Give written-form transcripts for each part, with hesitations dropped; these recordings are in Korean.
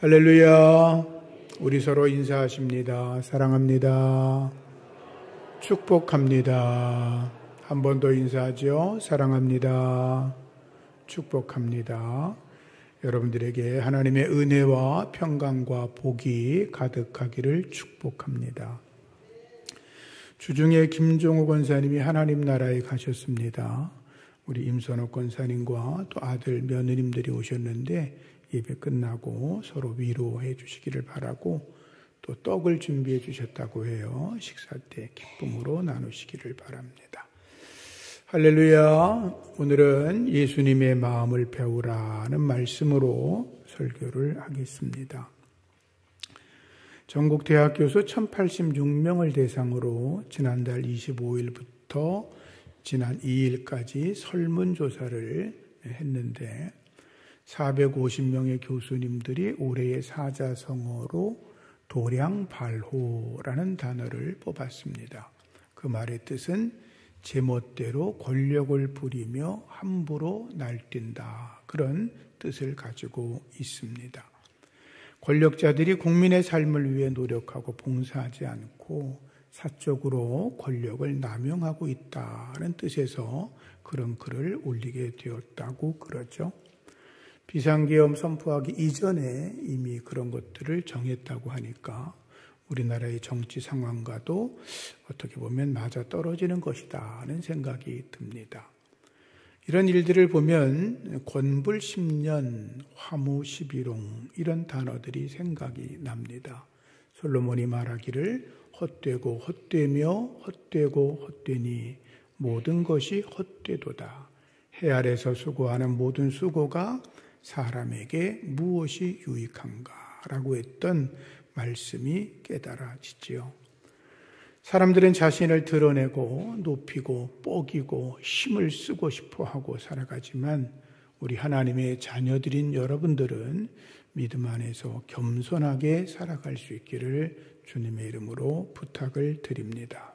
할렐루야. 우리 서로 인사하십니다. 사랑합니다. 축복합니다. 한 번 더 인사하죠. 사랑합니다. 축복합니다. 여러분들에게 하나님의 은혜와 평강과 복이 가득하기를 축복합니다. 주중에 김종호 권사님이 하나님 나라에 가셨습니다. 우리 임선옥 권사님과 또 아들 며느님들이 오셨는데 예배 끝나고 서로 위로해 주시기를 바라고 또 떡을 준비해 주셨다고 해요. 식사 때 기쁨으로 나누시기를 바랍니다. 할렐루야. 오늘은 예수님의 마음을 배우라는 말씀으로 설교를 하겠습니다. 전국 대학교수 1086명을 대상으로 지난달 25일부터 지난 2일까지 설문조사를 했는데 450명의 교수님들이 올해의 사자성어로 도량발호라는 단어를 뽑았습니다. 그 말의 뜻은 제멋대로 권력을 부리며 함부로 날뛴다. 그런 뜻을 가지고 있습니다. 권력자들이 국민의 삶을 위해 노력하고 봉사하지 않고 사적으로 권력을 남용하고 있다는 뜻에서 그런 글을 올리게 되었다고 그러죠. 비상계엄 선포하기 이전에 이미 그런 것들을 정했다고 하니까 우리나라의 정치 상황과도 어떻게 보면 맞아떨어지는 것이다 하는 생각이 듭니다. 이런 일들을 보면 권불 10년, 화무 11홍 이런 단어들이 생각이 납니다. 솔로몬이 말하기를 헛되고 헛되며 헛되고 헛되니 모든 것이 헛되도다. 해 아래서 수고하는 모든 수고가 사람에게 무엇이 유익한가? 라고 했던 말씀이 깨달아지지요. 사람들은 자신을 드러내고 높이고 뽀기고 힘을 쓰고 싶어 하고 살아가지만 우리 하나님의 자녀들인 여러분들은 믿음 안에서 겸손하게 살아갈 수 있기를 주님의 이름으로 부탁을 드립니다.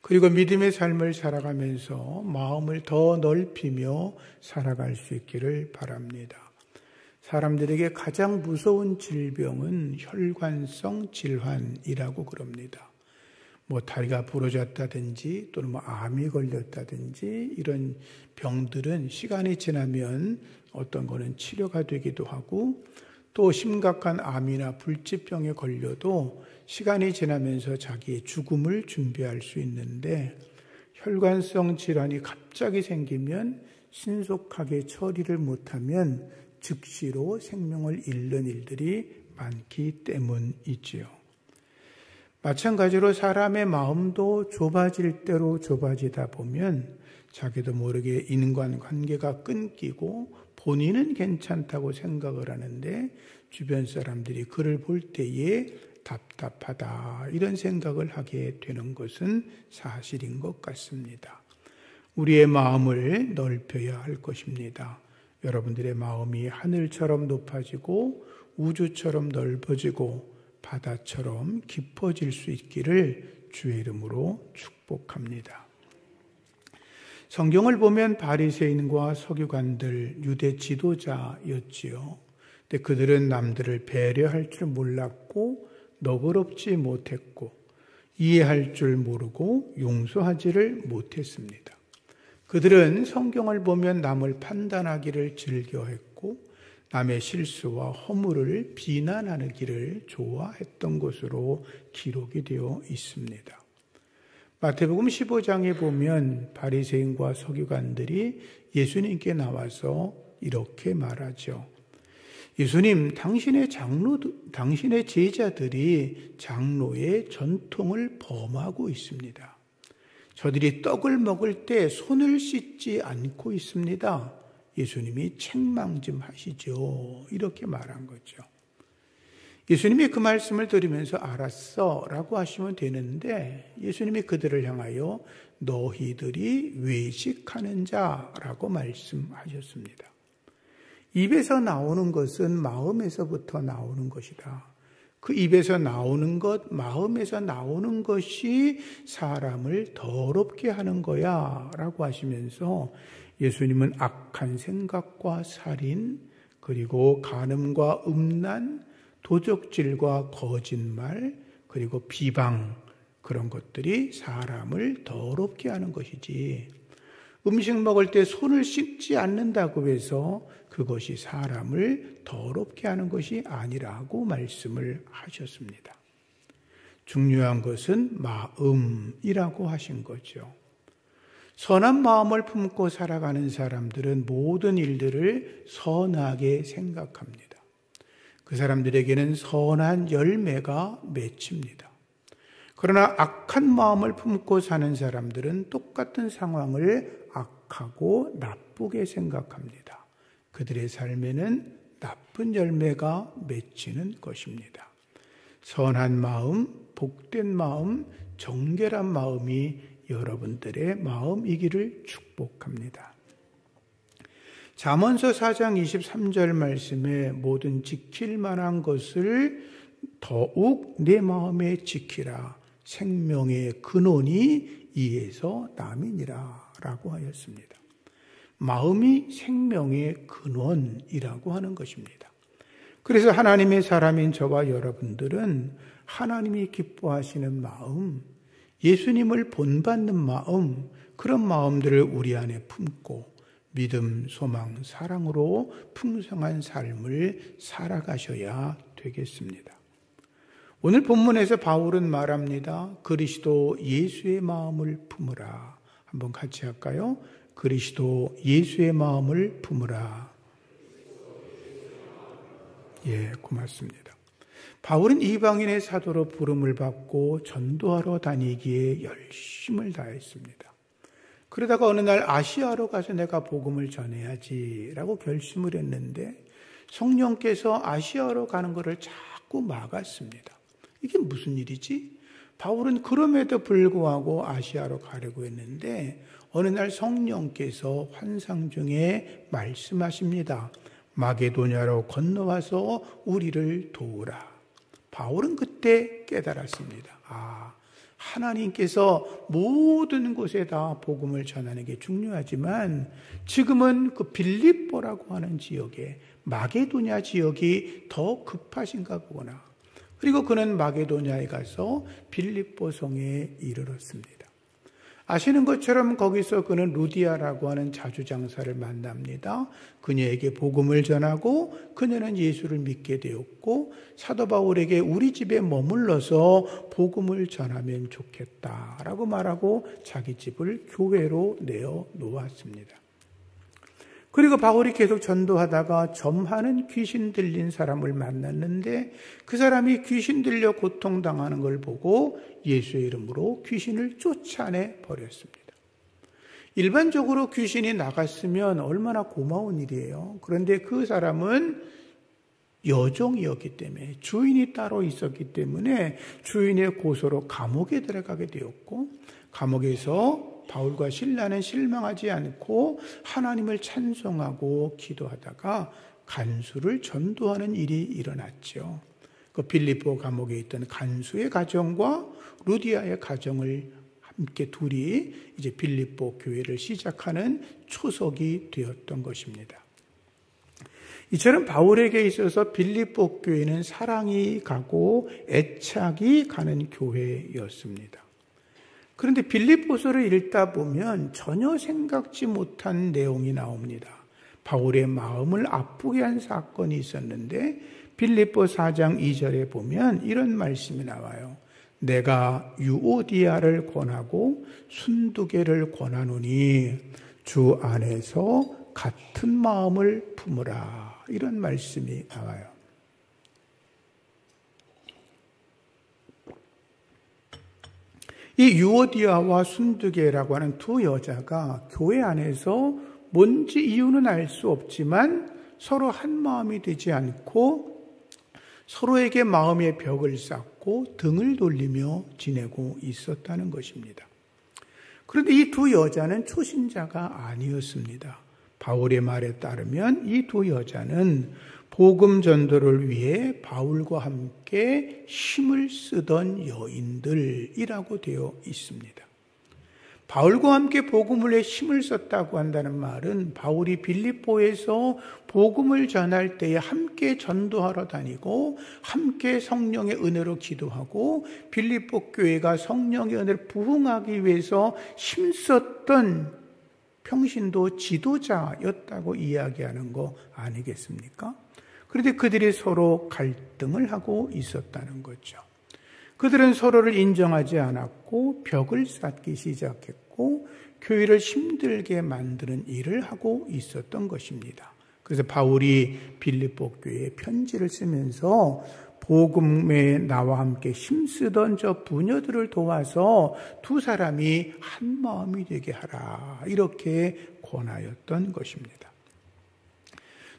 그리고 믿음의 삶을 살아가면서 마음을 더 넓히며 살아갈 수 있기를 바랍니다. 사람들에게 가장 무서운 질병은 혈관성 질환이라고 그럽니다. 다리가 부러졌다든지 또는 암이 걸렸다든지 이런 병들은 시간이 지나면 어떤 거는 치료가 되기도 하고 또 심각한 암이나 불치병에 걸려도 시간이 지나면서 자기의 죽음을 준비할 수 있는데 혈관성 질환이 갑자기 생기면 신속하게 처리를 못하면 즉시로 생명을 잃는 일들이 많기 때문이지요. 마찬가지로 사람의 마음도 좁아질 대로 좁아지다 보면 자기도 모르게 인간관계가 끊기고 본인은 괜찮다고 생각을 하는데 주변 사람들이 그를 볼 때에 답답하다 이런 생각을 하게 되는 것은 사실인 것 같습니다. 우리의 마음을 넓혀야 할 것입니다. 여러분들의 마음이 하늘처럼 높아지고 우주처럼 넓어지고 바다처럼 깊어질 수 있기를 주의 이름으로 축복합니다. 성경을 보면 바리새인과 서기관들 유대 지도자였지요. 근데 그들은 남들을 배려할 줄 몰랐고 너그럽지 못했고 이해할 줄 모르고 용서하지를 못했습니다. 그들은 성경을 보면 남을 판단하기를 즐겨했고 남의 실수와 허물을 비난하기를 좋아했던 것으로 기록이 되어 있습니다. 마태복음 15장에 보면 바리새인과 서기관들이 예수님께 나와서 이렇게 말하죠. 예수님, 당신의 제자들이 장로의 전통을 범하고 있습니다. 저들이 떡을 먹을 때 손을 씻지 않고 있습니다. 예수님이 책망 좀 하시죠. 이렇게 말한 거죠. 예수님이 그 말씀을 들으면서 알았어 라고 하시면 되는데 예수님이 그들을 향하여 너희들이 외식하는 자라고 말씀하셨습니다. 입에서 나오는 것은 마음에서부터 나오는 것이다. 그 입에서 나오는 것, 마음에서 나오는 것이 사람을 더럽게 하는 거야 라고 하시면서 예수님은 악한 생각과 살인, 그리고 간음과 음란, 도적질과 거짓말, 그리고 비방, 그런 것들이 사람을 더럽게 하는 것이지, 음식 먹을 때 손을 씻지 않는다고 해서 그것이 사람을 더럽게 하는 것이 아니라고 말씀을 하셨습니다. 중요한 것은 마음이라고 하신 거죠. 선한 마음을 품고 살아가는 사람들은 모든 일들을 선하게 생각합니다. 그 사람들에게는 선한 열매가 맺힙니다. 그러나 악한 마음을 품고 사는 사람들은 똑같은 상황을 악하고 나쁘게 생각합니다. 그들의 삶에는 나쁜 열매가 맺히는 것입니다. 선한 마음, 복된 마음, 정결한 마음이 여러분들의 마음이기를 축복합니다. 잠언서 4장 23절 말씀에 모든 지킬 만한 것을 더욱 내 마음에 지키라. 생명의 근원이 이에서 남이니라 라고 하였습니다. 마음이 생명의 근원이라고 하는 것입니다. 그래서 하나님의 사람인 저와 여러분들은 하나님이 기뻐하시는 마음, 예수님을 본받는 마음, 그런 마음들을 우리 안에 품고 믿음, 소망, 사랑으로 풍성한 삶을 살아가셔야 되겠습니다. 오늘 본문에서 바울은 말합니다. 그리스도 예수의 마음을 품으라. 한번 같이 할까요? 그리스도 예수의 마음을 품으라. 예, 고맙습니다. 바울은 이방인의 사도로 부름을 받고 전도하러 다니기에 열심을 다했습니다. 그러다가 어느 날 아시아로 가서 내가 복음을 전해야지라고 결심을 했는데 성령께서 아시아로 가는 것을 자꾸 막았습니다. 이게 무슨 일이지? 바울은 그럼에도 불구하고 아시아로 가려고 했는데 어느 날 성령께서 환상 중에 말씀하십니다. 마게도냐로 건너와서 우리를 도우라. 바울은 그때 깨달았습니다. 하나님께서 모든 곳에다 복음을 전하는 게 중요하지만 지금은 그 빌립보라고 하는 지역에 마게도냐 지역이 더 급하신가 보구나. 그리고 그는 마게도냐에 가서 빌립보 성에 이르렀습니다. 아시는 것처럼 거기서 그는 루디아라고 하는 자주장사를 만납니다. 그녀에게 복음을 전하고 그녀는 예수를 믿게 되었고 사도 바울에게 우리 집에 머물러서 복음을 전하면 좋겠다라고 말하고 자기 집을 교회로 내어 놓았습니다. 그리고 바울이 계속 전도하다가 점하는 귀신 들린 사람을 만났는데 그 사람이 귀신 들려 고통당하는 걸 보고 예수의 이름으로 귀신을 쫓아내 버렸습니다. 일반적으로 귀신이 나갔으면 얼마나 고마운 일이에요. 그런데 그 사람은 여종이었기 때문에 주인이 따로 있었기 때문에 주인의 고소로 감옥에 들어가게 되었고 감옥에서 바울과 실라는 실망하지 않고 하나님을 찬송하고 기도하다가 간수를 전도하는 일이 일어났죠. 그 빌립보 감옥에 있던 간수의 가정과 루디아의 가정을 함께 둘이 이제 빌립보 교회를 시작하는 초석이 되었던 것입니다. 이처럼 바울에게 있어서 빌립보 교회는 사랑이 가고 애착이 가는 교회였습니다. 그런데 빌립보서를 읽다 보면 전혀 생각지 못한 내용이 나옵니다. 바울의 마음을 아프게 한 사건이 있었는데 빌립보 4장 2절에 보면 이런 말씀이 나와요. 내가 유오디아를 권하고 순두개를 권하노니 주 안에서 같은 마음을 품으라. 이런 말씀이 나와요. 이 유오디아와 순두개라고 하는 두 여자가 교회 안에서 뭔지 이유는 알 수 없지만 서로 한 마음이 되지 않고 서로에게 마음의 벽을 쌓고 등을 돌리며 지내고 있었다는 것입니다. 그런데 이 두 여자는 초신자가 아니었습니다. 바울의 말에 따르면 이 두 여자는 복음 전도를 위해 바울과 함께 힘을 쓰던 여인들이라고 되어 있습니다. 바울과 함께 복음을 위해 힘을 썼다고 한다는 말은 바울이 빌립보에서 복음을 전할 때에 함께 전도하러 다니고 함께 성령의 은혜로 기도하고 빌립보 교회가 성령의 은혜를 부흥하기 위해서 힘썼던 평신도 지도자였다고 이야기하는 거 아니겠습니까? 그런데 그들이 서로 갈등을 하고 있었다는 거죠. 그들은 서로를 인정하지 않았고 벽을 쌓기 시작했고 교회를 힘들게 만드는 일을 하고 있었던 것입니다. 그래서 바울이 빌립보 교회에 편지를 쓰면서 복음에 나와 함께 힘쓰던 저 부녀들을 도와서 두 사람이 한 마음이 되게 하라, 이렇게 권하였던 것입니다.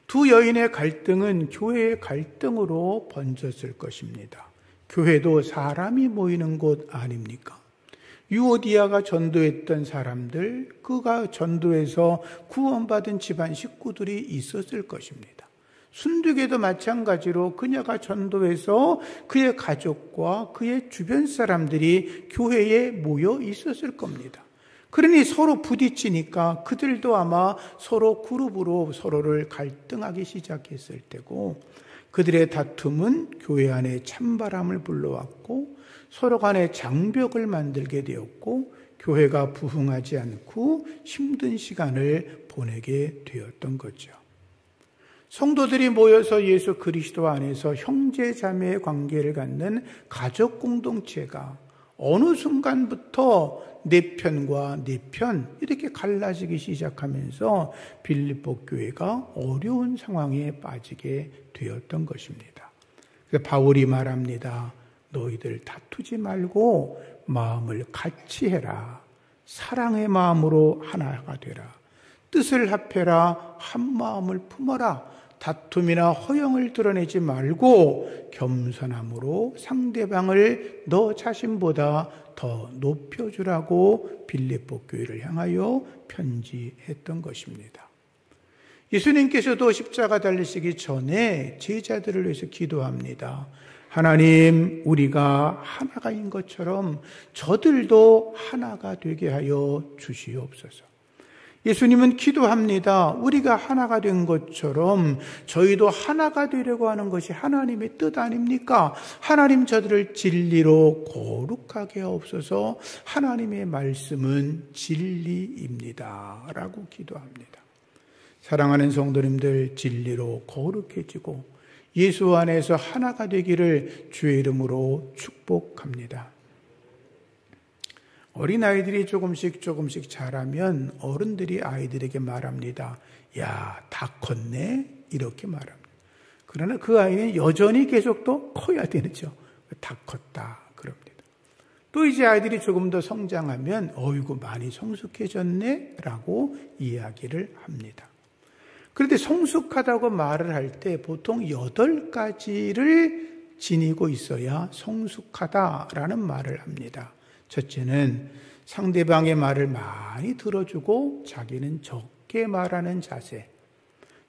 두 여인의 갈등은 교회의 갈등으로 번졌을 것입니다. 교회도 사람이 모이는 곳 아닙니까? 유오디아가 전도했던 사람들, 그가 전도해서 구원받은 집안 식구들이 있었을 것입니다. 순두계도 마찬가지로 그녀가 전도해서 그의 가족과 그의 주변 사람들이 교회에 모여 있었을 겁니다. 그러니 서로 부딪히니까 그들도 아마 서로 그룹으로 서로를 갈등하기 시작했을 때고, 그들의 다툼은 교회 안에 찬바람을 불러왔고 서로 간에 장벽을 만들게 되었고 교회가 부흥하지 않고 힘든 시간을 보내게 되었던 거죠. 성도들이 모여서 예수 그리스도 안에서 형제 자매의 관계를 갖는 가족 공동체가 어느 순간부터 내 편과 내 편 이렇게 갈라지기 시작하면서 빌립보 교회가 어려운 상황에 빠지게 되었던 것입니다. 그래서 바울이 말합니다. 너희들 다투지 말고 마음을 같이 해라. 사랑의 마음으로 하나가 되라. 뜻을 합해라. 한 마음을 품어라. 다툼이나 허영을 드러내지 말고 겸손함으로 상대방을 너 자신보다 더 높여주라고 빌립보 교회를 향하여 편지했던 것입니다. 예수님께서도 십자가 달리시기 전에 제자들을 위해서 기도합니다. 하나님, 우리가 하나가인 것처럼 저들도 하나가 되게 하여 주시옵소서. 예수님은 기도합니다. 우리가 하나가 된 것처럼 저희도 하나가 되려고 하는 것이 하나님의 뜻 아닙니까? 하나님, 저들을 진리로 거룩하게 하옵소서. 하나님의 말씀은 진리입니다. 라고 기도합니다. 사랑하는 성도님들, 진리로 거룩해지고 예수 안에서 하나가 되기를 주의 이름으로 축복합니다. 어린아이들이 조금씩 자라면 어른들이 아이들에게 말합니다. 야, 다 컸네? 이렇게 말합니다. 그러나 그 아이는 여전히 계속 또 커야 되죠. 다 컸다. 그럽니다. 또 이제 아이들이 조금 더 성장하면 어이구, 많이 성숙해졌네? 라고 이야기를 합니다. 그런데 성숙하다고 말을 할 때 보통 8가지를 지니고 있어야 성숙하다라는 말을 합니다. 첫째는 상대방의 말을 많이 들어주고 자기는 적게 말하는 자세.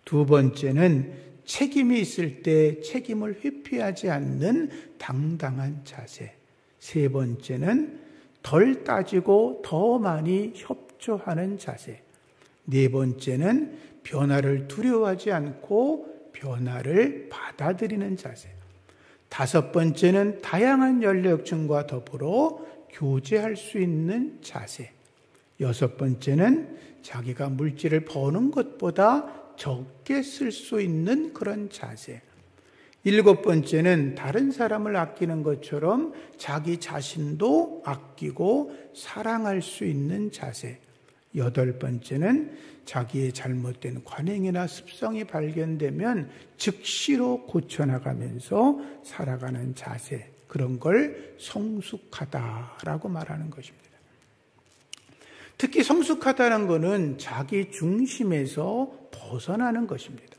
두 번째는 책임이 있을 때 책임을 회피하지 않는 당당한 자세. 세 번째는 덜 따지고 더 많이 협조하는 자세. 네 번째는 변화를 두려워하지 않고 변화를 받아들이는 자세. 다섯 번째는 다양한 연령층과 더불어 교제할 수 있는 자세. 여섯 번째는 자기가 물질을 버는 것보다 적게 쓸 수 있는 그런 자세. 일곱 번째는 다른 사람을 아끼는 것처럼 자기 자신도 아끼고 사랑할 수 있는 자세. 여덟 번째는 자기의 잘못된 관행이나 습성이 발견되면 즉시로 고쳐나가면서 살아가는 자세. 그런 걸 성숙하다라고 말하는 것입니다. 특히 성숙하다는 것은 자기 중심에서 벗어나는 것입니다.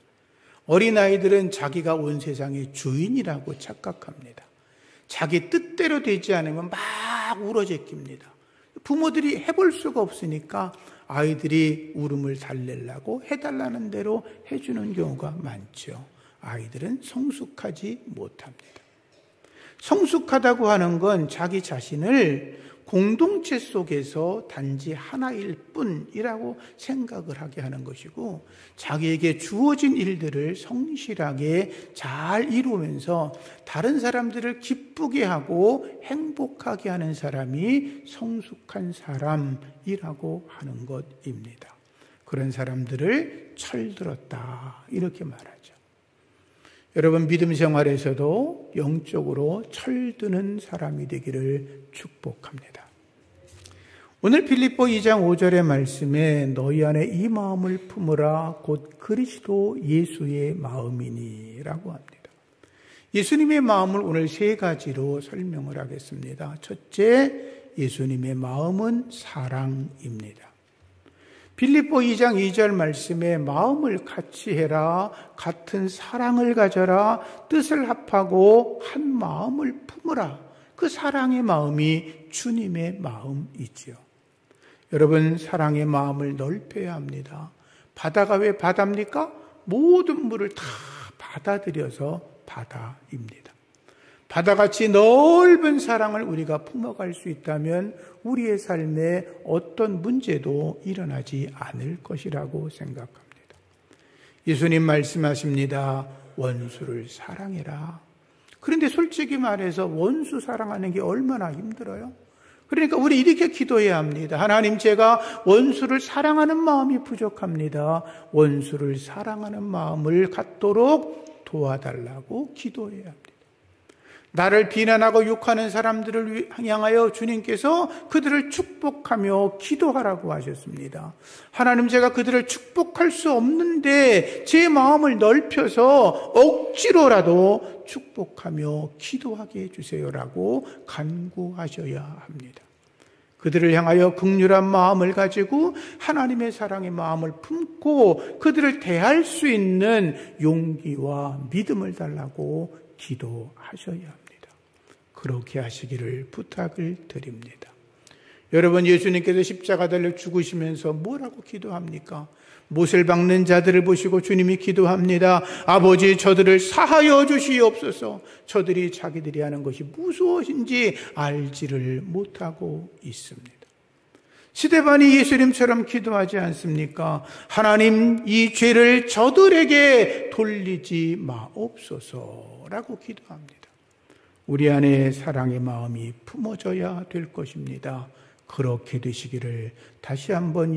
어린아이들은 자기가 온 세상의 주인이라고 착각합니다. 자기 뜻대로 되지 않으면 막 울어제낍니다. 부모들이 해볼 수가 없으니까 아이들이 울음을 달래려고 해달라는 대로 해주는 경우가 많죠. 아이들은 성숙하지 못합니다. 성숙하다고 하는 건 자기 자신을 공동체 속에서 단지 하나일 뿐이라고 생각을 하게 하는 것이고, 자기에게 주어진 일들을 성실하게 잘 이루면서 다른 사람들을 기쁘게 하고 행복하게 하는 사람이 성숙한 사람이라고 하는 것입니다. 그런 사람들을 철들었다, 이렇게 말하죠. 여러분, 믿음 생활에서도 영적으로 철드는 사람이 되기를 축복합니다. 오늘 빌립보 2장 5절의 말씀에 너희 안에 이 마음을 품으라 곧 그리스도 예수의 마음이니 라고 합니다. 예수님의 마음을 오늘 세 가지로 설명을 하겠습니다. 첫째, 예수님의 마음은 사랑입니다. 빌립보 2장 2절 말씀에 마음을 같이 해라, 같은 사랑을 가져라, 뜻을 합하고 한 마음을 품으라. 그 사랑의 마음이 주님의 마음이지요. 여러분, 사랑의 마음을 넓혀야 합니다. 바다가 왜 바다입니까? 모든 물을 다 받아들여서 바다입니다. 바다같이 넓은 사랑을 우리가 품어갈 수 있다면 우리의 삶에 어떤 문제도 일어나지 않을 것이라고 생각합니다. 예수님 말씀하십니다. 원수를 사랑해라. 그런데 솔직히 말해서 원수 사랑하는 게 얼마나 힘들어요? 그러니까 우리 이렇게 기도해야 합니다. 하나님, 제가 원수를 사랑하는 마음이 부족합니다. 원수를 사랑하는 마음을 갖도록 도와달라고 기도해야 합니다. 나를 비난하고 욕하는 사람들을 향하여 주님께서 그들을 축복하며 기도하라고 하셨습니다. 하나님, 제가 그들을 축복할 수 없는데 제 마음을 넓혀서 억지로라도 축복하며 기도하게 해주세요라고 간구하셔야 합니다. 그들을 향하여 긍휼한 마음을 가지고 하나님의 사랑의 마음을 품고 그들을 대할 수 있는 용기와 믿음을 달라고 기도하셔야 합니다. 그렇게 하시기를 부탁을 드립니다. 여러분, 예수님께서 십자가 달려 죽으시면서 뭐라고 기도합니까? 못을 박는 자들을 보시고 주님이 기도합니다. 아버지, 저들을 사하여 주시옵소서. 저들이 자기들이 하는 것이 무엇인지 알지를 못하고 있습니다. 스데반이 예수님처럼 기도하지 않습니까? 하나님, 이 죄를 저들에게 돌리지 마옵소서라고 기도합니다. 우리 안에 사랑의 마음이 품어져야 될 것입니다. 그렇게 되시기를 다시 한번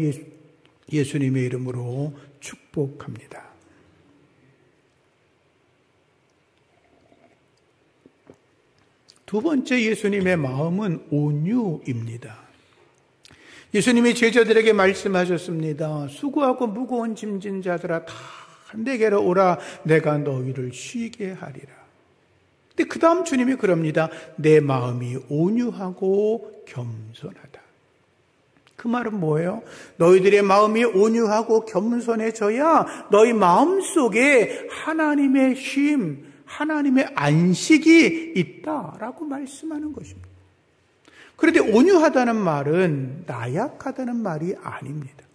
예수님의 이름으로 축복합니다. 두 번째, 예수님의 마음은 온유입니다. 예수님이 제자들에게 말씀하셨습니다. 수고하고 무거운 짐진 자들아, 다 내게로 오라. 내가 너희를 쉬게 하리라. 근데 그 다음 주님이 그럽니다. 내 마음이 온유하고 겸손하다. 그 말은 뭐예요? 너희들의 마음이 온유하고 겸손해져야 너희 마음속에 하나님의 쉼, 하나님의 안식이 있다라고 말씀하는 것입니다. 그런데 온유하다는 말은 나약하다는 말이 아닙니다.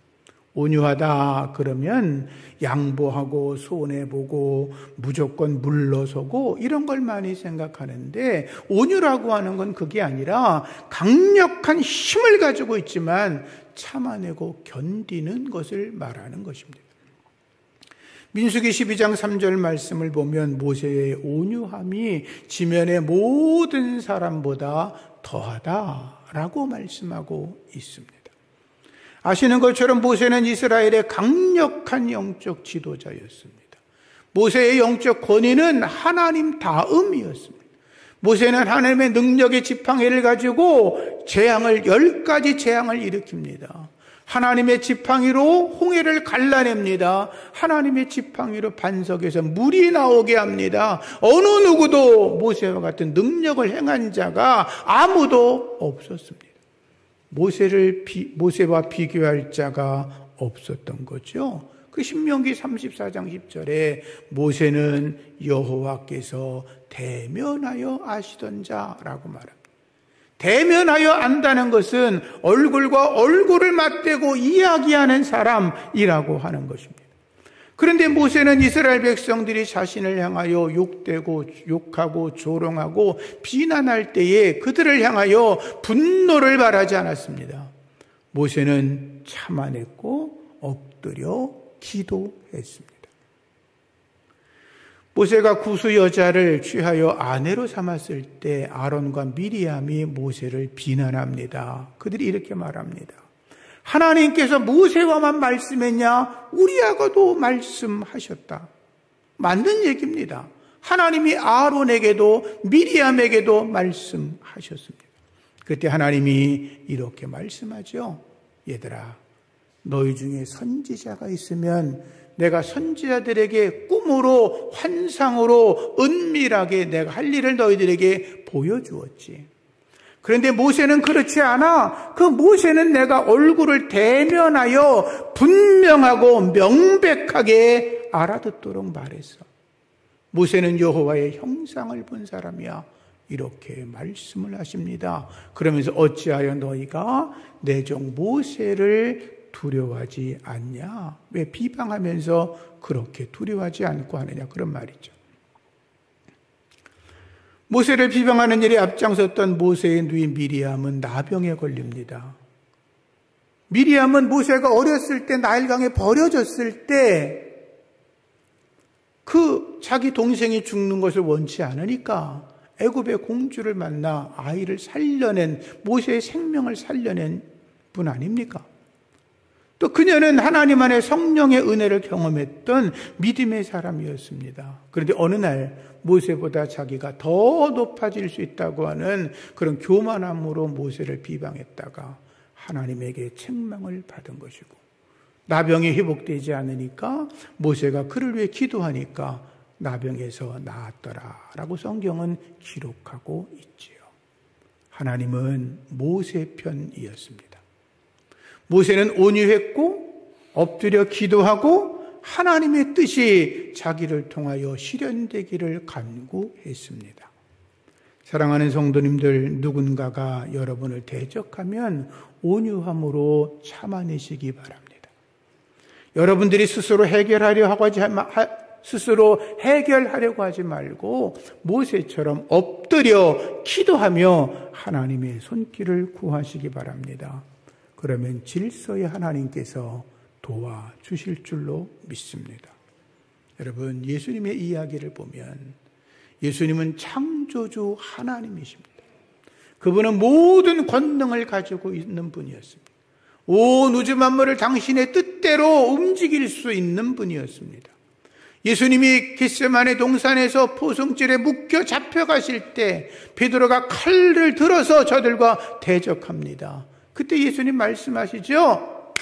온유하다 그러면 양보하고 손해보고 무조건 물러서고 이런 걸 많이 생각하는데, 온유라고 하는 건 그게 아니라 강력한 힘을 가지고 있지만 참아내고 견디는 것을 말하는 것입니다. 민수기 12장 3절 말씀을 보면 모세의 온유함이 지면의 모든 사람보다 더하다라고 말씀하고 있습니다. 아시는 것처럼 모세는 이스라엘의 강력한 영적 지도자였습니다. 모세의 영적 권위는 하나님 다음이었습니다. 모세는 하나님의 능력의 지팡이를 가지고 10가지 재앙을 일으킵니다. 하나님의 지팡이로 홍해를 갈라냅니다. 하나님의 지팡이로 반석에서 물이 나오게 합니다. 어느 누구도 모세와 같은 능력을 행한 자가 아무도 없었습니다. 모세와 비교할 자가 없었던 거죠. 그 신명기 34장 10절에 모세는 여호와께서 대면하여 아시던 자라고 말합니다. 대면하여 안다는 것은 얼굴과 얼굴을 맞대고 이야기하는 사람이라고 하는 것입니다. 그런데 모세는 이스라엘 백성들이 자신을 향하여 욕하고 조롱하고 비난할 때에 그들을 향하여 분노를 발하지 않았습니다. 모세는 참아냈고 엎드려 기도했습니다. 모세가 구스 여자를 취하여 아내로 삼았을 때 아론과 미리암이 모세를 비난합니다. 그들이 이렇게 말합니다. 하나님께서 모세와만 말씀했냐? 우리하고도 말씀하셨다. 맞는 얘기입니다. 하나님이 아론에게도 미리암에게도 말씀하셨습니다. 그때 하나님이 이렇게 말씀하죠. 얘들아, 너희 중에 선지자가 있으면 내가 선지자들에게 꿈으로 환상으로 은밀하게 내가 할 일을 너희들에게 보여주었지. 그런데 모세는 그렇지 않아. 그 모세는 내가 얼굴을 대면하여 분명하고 명백하게 알아듣도록 말했어. 모세는 여호와의 형상을 본 사람이야. 이렇게 말씀을 하십니다. 그러면서 어찌하여 너희가 내 종 모세를 두려워하지 않냐? 왜 비방하면서 그렇게 두려워하지 않고 하느냐? 그런 말이죠. 모세를 비방하는 일에 앞장섰던 모세의 누이 미리암은 나병에 걸립니다. 미리암은 모세가 어렸을 때 나일강에 버려졌을 때 그 자기 동생이 죽는 것을 원치 않으니까 애굽의 공주를 만나 아이를 살려낸, 모세의 생명을 살려낸 분 아닙니까? 또 그녀는 하나님 안에 성령의 은혜를 경험했던 믿음의 사람이었습니다. 그런데 어느 날 모세보다 자기가 더 높아질 수 있다고 하는 그런 교만함으로 모세를 비방했다가 하나님에게 책망을 받은 것이고, 나병이 회복되지 않으니까 모세가 그를 위해 기도하니까 나병에서 나았더라라고 성경은 기록하고 있지요. 하나님은 모세 편이었습니다. 모세는 온유했고 엎드려 기도하고 하나님의 뜻이 자기를 통하여 실현되기를 간구했습니다. 사랑하는 성도님들, 누군가가 여러분을 대적하면 온유함으로 참아내시기 바랍니다. 여러분들이 스스로 해결하려고 하지 말고 모세처럼 엎드려 기도하며 하나님의 손길을 구하시기 바랍니다. 그러면 질서에 하나님께서 도와주실 줄로 믿습니다. 여러분, 예수님의 이야기를 보면 예수님은 창조주 하나님이십니다. 그분은 모든 권능을 가지고 있는 분이었습니다. 온 우주 만물을 당신의 뜻대로 움직일 수 있는 분이었습니다. 예수님이 겟세마네 동산에서 포승줄에 묶여 잡혀가실 때 베드로가 칼을 들어서 저들과 대적합니다. 그때 예수님 말씀하시죠.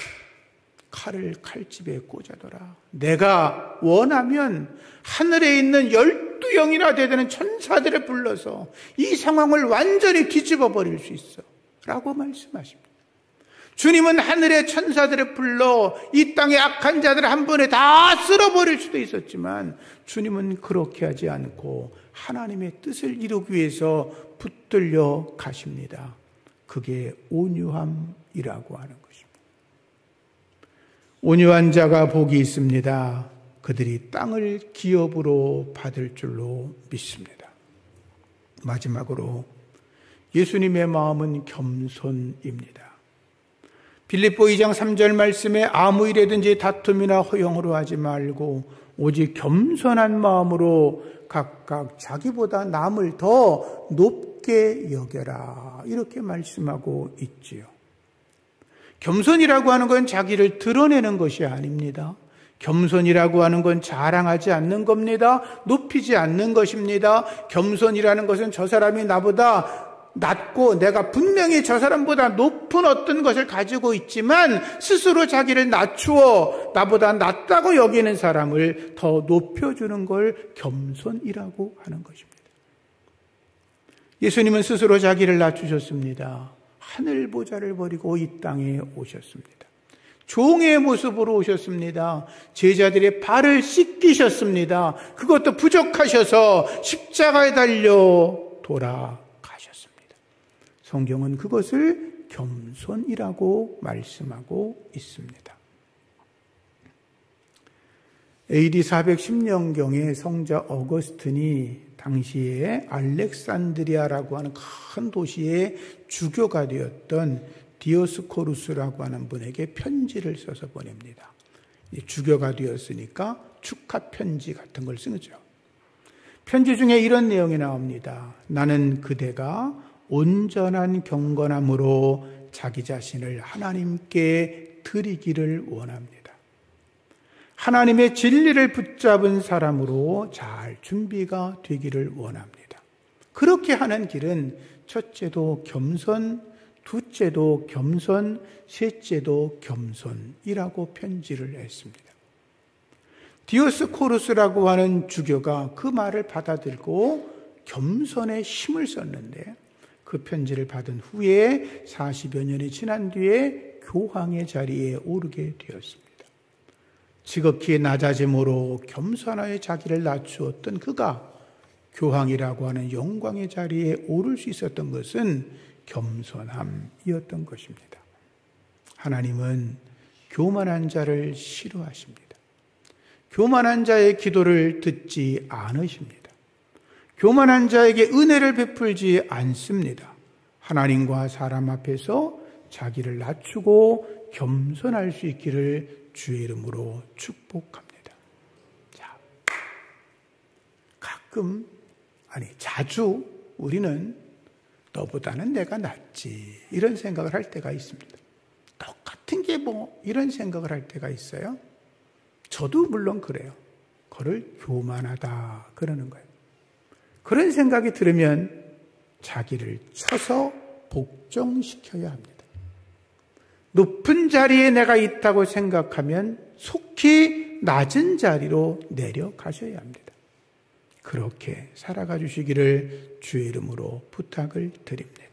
칼을 칼집에 꽂아둬라. 내가 원하면 하늘에 있는 12영이나 되는 천사들을 불러서 이 상황을 완전히 뒤집어 버릴 수 있어 라고 말씀하십니다. 주님은 하늘의 천사들을 불러 이 땅의 악한 자들을 한 번에 다 쓸어버릴 수도 있었지만 주님은 그렇게 하지 않고 하나님의 뜻을 이루기 위해서 붙들려 가십니다. 그게 온유함이라고 하는 것입니다. 온유한 자가 복이 있습니다. 그들이 땅을 기업으로 받을 줄로 믿습니다. 마지막으로 예수님의 마음은 겸손입니다. 빌립보 2장 3절 말씀에 아무 일에든지 다툼이나 허용으로 하지 말고 오직 겸손한 마음으로 각각 자기보다 남을 더 높게 여겨라. 이렇게 말씀하고 있지요. 겸손이라고 하는 건 자기를 드러내는 것이 아닙니다. 겸손이라고 하는 건 자랑하지 않는 겁니다. 높이지 않는 것입니다. 겸손이라는 것은 저 사람이 나보다 낮고 내가 분명히 저 사람보다 높은 어떤 것을 가지고 있지만 스스로 자기를 낮추어 나보다 낮다고 여기는 사람을 더 높여주는 걸 겸손이라고 하는 것입니다. 예수님은 스스로 자기를 낮추셨습니다. 하늘 보좌를 버리고 이 땅에 오셨습니다. 종의 모습으로 오셨습니다. 제자들의 발을 씻기셨습니다. 그것도 부족하셔서 십자가에 달려 돌아가셨습니다. 성경은 그것을 겸손이라고 말씀하고 있습니다. AD 410년경에 성자 어거스틴이 당시에 알렉산드리아라고 하는 큰 도시의 주교가 되었던 디오스코루스라고 하는 분에게 편지를 써서 보냅니다. 주교가 되었으니까 축하 편지 같은 걸 쓰죠. 편지 중에 이런 내용이 나옵니다. 나는 그대가 온전한 경건함으로 자기 자신을 하나님께 드리기를 원합니다. 하나님의 진리를 붙잡은 사람으로 잘 준비가 되기를 원합니다. 그렇게 하는 길은 첫째도 겸손, 둘째도 겸손, 셋째도 겸손이라고 편지를 했습니다. 디오스코루스라고 하는 주교가 그 말을 받아들고 겸손의 힘을 썼는데 그 편지를 받은 후에 40여 년이 지난 뒤에 교황의 자리에 오르게 되었습니다. 지극히 낮아짐으로 겸손하여 자기를 낮추었던 그가 교황이라고 하는 영광의 자리에 오를 수 있었던 것은 겸손함이었던 것입니다. 하나님은 교만한 자를 싫어하십니다. 교만한 자의 기도를 듣지 않으십니다. 교만한 자에게 은혜를 베풀지 않습니다. 하나님과 사람 앞에서 자기를 낮추고 겸손할 수 있기를 주의 이름으로 축복합니다. 자, 자주 우리는 너보다는 내가 낫지 이런 생각을 할 때가 있습니다. 똑같은 게 이런 생각을 할 때가 있어요. 저도 물론 그래요. 그걸 교만하다 그러는 거예요. 그런 생각이 들으면 자기를 쳐서 복종시켜야 합니다. 높은 자리에 내가 있다고 생각하면 속히 낮은 자리로 내려가셔야 합니다. 그렇게 살아가 주시기를 주의 이름으로 부탁을 드립니다.